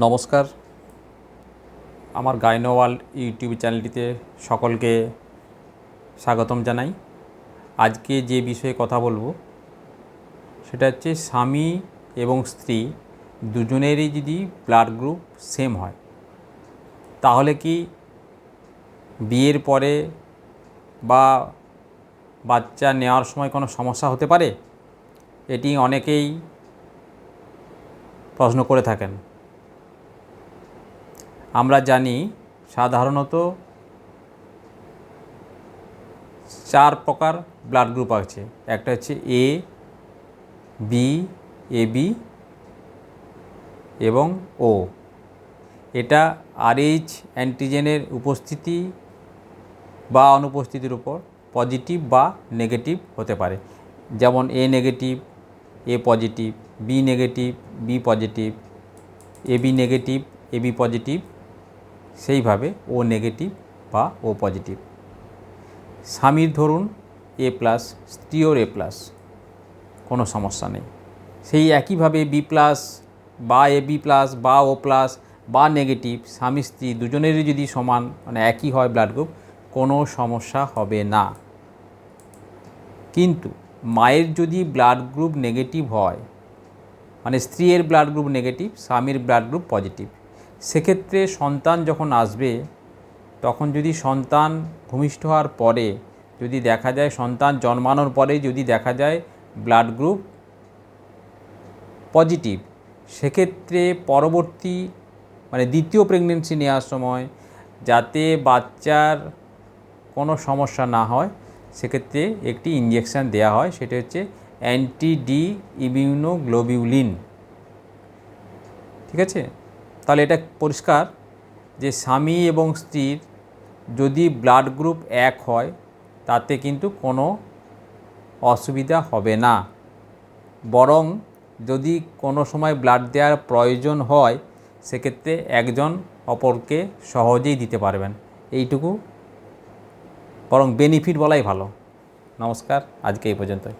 নমস্কার, আমার gynae world YouTube চ্যানেলটিতে সকলকে স্বাগতম জানাই। আজকে যে বিষয়ে কথা বলবো সেটা হচ্ছে স্বামী এবং স্ত্রী দুজনেরই যদি ব্লাড গ্রুপ সেম হয় তাহলে কি বিয়ের পরে বা বাচ্চা নেওয়ার সময় কোনো সমস্যা হতে পারে? এটি অনেকেই প্রশ্ন করে থাকেন। আমরা জানি সাধারণত 4 প্রকার ব্লাড গ্রুপ আছে। একটা হচ্ছে এ, বি, এবি এবং ও। এটা আরএইচ অ্যান্টিজেনের উপস্থিতি বা অনুপস্থিতির উপর পজিটিভ বা নেগেটিভ হতে পারে। যেমন A negative, A positive, B negative, B positive, AB negative, AB positive, সেইভাবে ও নেগেটিভ বা ও পজিটিভ। স্বামীর ধরুন এ প্লাস, স্ত্রীর এ প্লাস, কোনো সমস্যা নেই। সেই একইভাবে বি প্লাস বা এ বি প্লাস বা ও প্লাস বা নেগেটিভ স্বামী স্ত্রী দুজনেরই যদি সমান একই হয় ব্লাড গ্রুপ, কোনো সমস্যা হবে না। কিন্তু মায়ের যদি ব্লাড গ্রুপ নেগেটিভ হয়, স্ত্রীর ব্লাড গ্রুপ নেগেটিভ, স্বামীর ব্লাড গ্রুপ পজিটিভ, সেক্ষেত্রে সন্তান যখন আসবে তখন যদি সন্তান ভূমিষ্ঠ হওয়ার পরে যদি দেখা যায়, সন্তান জন্মানোর পরে যদি দেখা যায় ব্লাড গ্রুপ পজিটিভ, সেক্ষেত্রে পরবর্তী দ্বিতীয় প্রেগনেন্সি নেওয়ার সময় যাতে বাচ্চার কোনো সমস্যা না হয় সেক্ষেত্রে একটি ইঞ্জেকশান দেওয়া হয়, সেটা হচ্ছে অ্যান্টি-ডি ইমিউনোগ্লোবিউলিন। ঠিক আছে? তাহলে এটা পরিষ্কার যে স্বামী এবং স্ত্রীর যদি ব্লাড গ্রুপ এক হয় তাতে কিন্তু কোনো অসুবিধা হবে না। বরং যদি কোনো সময় ব্লাড দেওয়ার প্রয়োজন হয় সেক্ষেত্রে একজন অপরকে সহজেই দিতে পারবেন। এইটুকু বরং বেনিফিট বলাই ভালো। নমস্কার, আজকে এই পর্যন্তই।